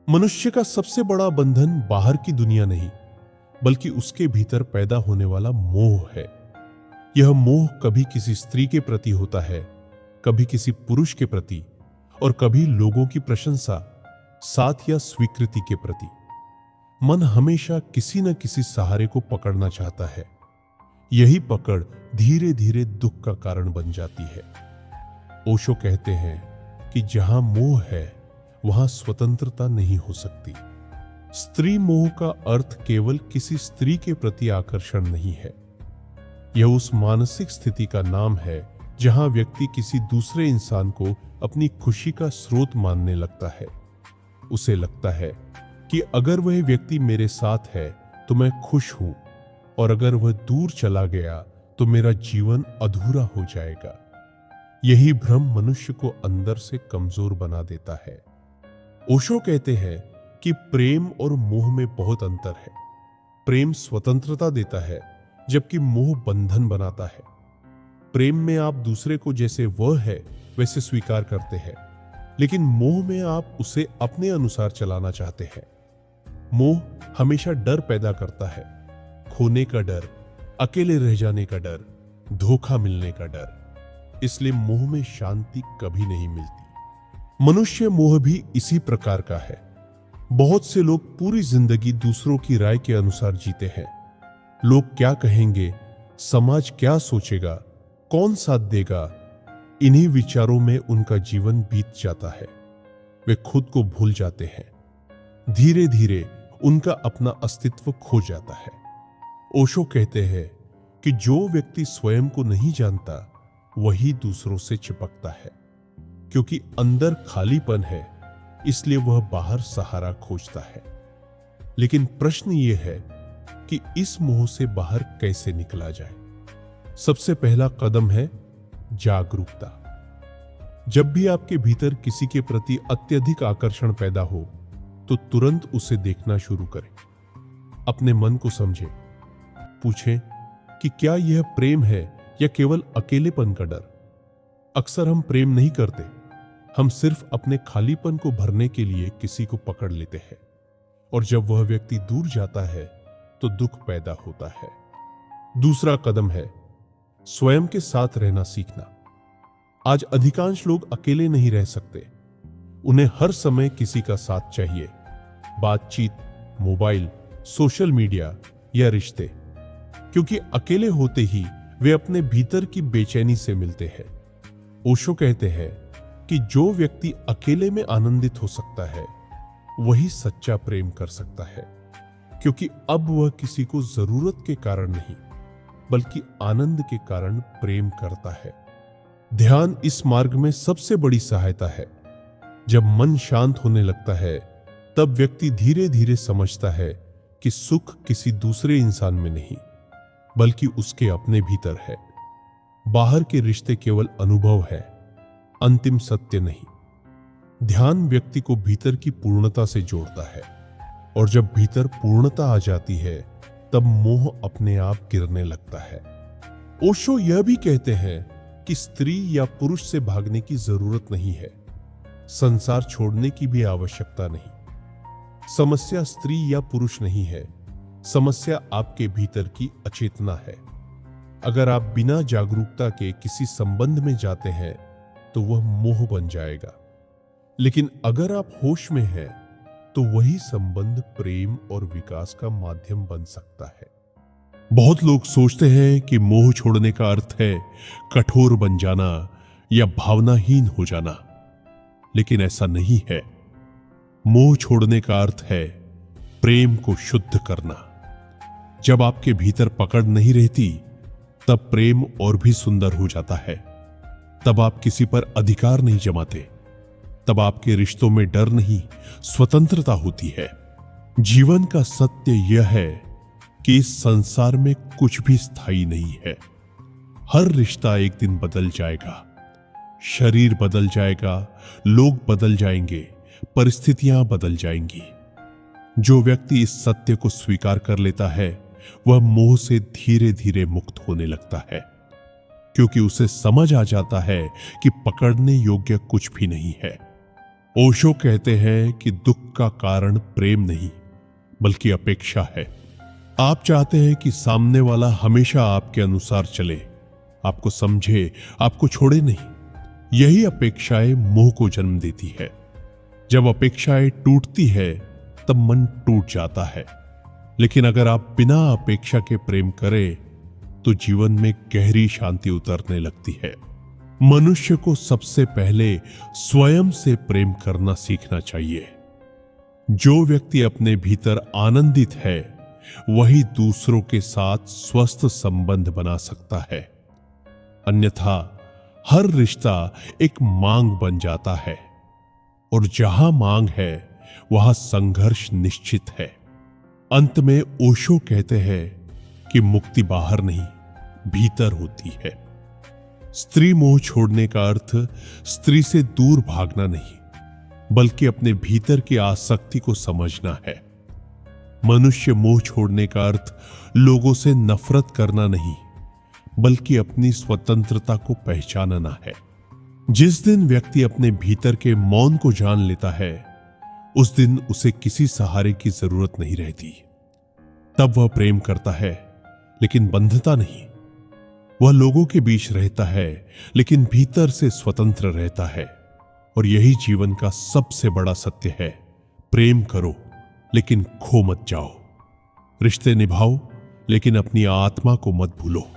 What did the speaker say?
मनुष्य का सबसे बड़ा बंधन बाहर की दुनिया नहीं, बल्कि उसके भीतर पैदा होने वाला मोह है। यह मोह कभी किसी स्त्री के प्रति होता है, कभी किसी पुरुष के प्रति, और कभी लोगों की प्रशंसा, साथ या स्वीकृति के प्रति। मन हमेशा किसी न किसी सहारे को पकड़ना चाहता है। यही पकड़ धीरे धीरे दुख का कारण बन जाती है। ओशो कहते हैं कि जहां मोह है वहां स्वतंत्रता नहीं हो सकती। स्त्री मोह का अर्थ केवल किसी स्त्री के प्रति आकर्षण नहीं है। यह उस मानसिक स्थिति का नाम है जहां व्यक्ति किसी दूसरे इंसान को अपनी खुशी का स्रोत मानने लगता है। उसे लगता है कि अगर वह व्यक्ति मेरे साथ है तो मैं खुश हूं, और अगर वह दूर चला गया तो मेरा जीवन अधूरा हो जाएगा। यही भ्रम मनुष्य को अंदर से कमजोर बना देता है। ओशो कहते हैं कि प्रेम और मोह में बहुत अंतर है। प्रेम स्वतंत्रता देता है, जबकि मोह बंधन बनाता है। प्रेम में आप दूसरे को जैसे वह है वैसे स्वीकार करते हैं, लेकिन मोह में आप उसे अपने अनुसार चलाना चाहते हैं। मोह हमेशा डर पैदा करता है, खोने का डर, अकेले रह जाने का डर, धोखा मिलने का डर। इसलिए मोह में शांति कभी नहीं मिलती। मनुष्य मोह भी इसी प्रकार का है। बहुत से लोग पूरी जिंदगी दूसरों की राय के अनुसार जीते हैं। लोग क्या कहेंगे, समाज क्या सोचेगा, कौन साथ देगा, इन्हीं विचारों में उनका जीवन बीत जाता है। वे खुद को भूल जाते हैं। धीरे धीरे उनका अपना अस्तित्व खो जाता है। ओशो कहते हैं कि जो व्यक्ति स्वयं को नहीं जानता वही दूसरों से चिपकता है, क्योंकि अंदर खालीपन है, इसलिए वह बाहर सहारा खोजता है। लेकिन प्रश्न यह है कि इस मोह से बाहर कैसे निकला जाए। सबसे पहला कदम है जागरूकता। जब भी आपके भीतर किसी के प्रति अत्यधिक आकर्षण पैदा हो तो तुरंत उसे देखना शुरू करें। अपने मन को समझें। पूछें कि क्या यह प्रेम है या केवल अकेलेपन का डर। अक्सर हम प्रेम नहीं करते, हम सिर्फ अपने खालीपन को भरने के लिए किसी को पकड़ लेते हैं, और जब वह व्यक्ति दूर जाता है तो दुख पैदा होता है। दूसरा कदम है स्वयं के साथ रहना सीखना। आज अधिकांश लोग अकेले नहीं रह सकते। उन्हें हर समय किसी का साथ चाहिए। बातचीत, मोबाइल, सोशल मीडिया या रिश्ते, क्योंकि अकेले होते ही वे अपने भीतर की बेचैनी से मिलते हैं। ओशो कहते हैं कि जो व्यक्ति अकेले में आनंदित हो सकता है वही सच्चा प्रेम कर सकता है, क्योंकि अब वह किसी को जरूरत के कारण नहीं बल्कि आनंद के कारण प्रेम करता है। ध्यान इस मार्ग में सबसे बड़ी सहायता है। जब मन शांत होने लगता है तब व्यक्ति धीरे धीरे समझता है कि सुख किसी दूसरे इंसान में नहीं बल्कि उसके अपने भीतर है। बाहर के रिश्ते केवल अनुभव है, अंतिम सत्य नहीं। ध्यान व्यक्ति को भीतर की पूर्णता से जोड़ता है, और जब भीतर पूर्णता आ जाती है तब मोह अपने आप गिरने लगता है। ओशो यह भी कहते हैं कि स्त्री या पुरुष से भागने की जरूरत नहीं है, संसार छोड़ने की भी आवश्यकता नहीं। समस्या स्त्री या पुरुष नहीं है, समस्या आपके भीतर की अचेतना है। अगर आप बिना जागरूकता के किसी संबंध में जाते हैं तो वह मोह बन जाएगा, लेकिन अगर आप होश में हैं तो वही संबंध प्रेम और विकास का माध्यम बन सकता है। बहुत लोग सोचते हैं कि मोह छोड़ने का अर्थ है कठोर बन जाना या भावनाहीन हो जाना, लेकिन ऐसा नहीं है। मोह छोड़ने का अर्थ है प्रेम को शुद्ध करना। जब आपके भीतर पकड़ नहीं रहती तब प्रेम और भी सुंदर हो जाता है। तब आप किसी पर अधिकार नहीं जमाते, तब आपके रिश्तों में डर नहीं, स्वतंत्रता होती है। जीवन का सत्य यह है कि इस संसार में कुछ भी स्थायी नहीं है। हर रिश्ता एक दिन बदल जाएगा, शरीर बदल जाएगा, लोग बदल जाएंगे, परिस्थितियां बदल जाएंगी। जो व्यक्ति इस सत्य को स्वीकार कर लेता है वह मोह से धीरे धीरे मुक्त होने लगता है, क्योंकि उसे समझ आ जाता है कि पकड़ने योग्य कुछ भी नहीं है। ओशो कहते हैं कि दुख का कारण प्रेम नहीं बल्कि अपेक्षा है। आप चाहते हैं कि सामने वाला हमेशा आपके अनुसार चले, आपको समझे, आपको छोड़े नहीं। यही अपेक्षाएं मोह को जन्म देती है। जब अपेक्षाएं टूटती है तब मन टूट जाता है। लेकिन अगर आप बिना अपेक्षा के प्रेम करें तो जीवन में गहरी शांति उतरने लगती है। मनुष्य को सबसे पहले स्वयं से प्रेम करना सीखना चाहिए। जो व्यक्ति अपने भीतर आनंदित है वही दूसरों के साथ स्वस्थ संबंध बना सकता है। अन्यथा हर रिश्ता एक मांग बन जाता है, और जहां मांग है वहां संघर्ष निश्चित है। अंत में ओशो कहते हैं कि मुक्ति बाहर नहीं, भीतर होती है। स्त्री मोह छोड़ने का अर्थ स्त्री से दूर भागना नहीं बल्कि अपने भीतर की आसक्ति को समझना है। मनुष्य मोह छोड़ने का अर्थ लोगों से नफरत करना नहीं बल्कि अपनी स्वतंत्रता को पहचानना है। जिस दिन व्यक्ति अपने भीतर के मौन को जान लेता है उस दिन उसे किसी सहारे की जरूरत नहीं रहती। तब वह प्रेम करता है लेकिन बंधता नहीं। वह लोगों के बीच रहता है लेकिन भीतर से स्वतंत्र रहता है। और यही जीवन का सबसे बड़ा सत्य है। प्रेम करो लेकिन खो मत जाओ। रिश्ते निभाओ लेकिन अपनी आत्मा को मत भूलो।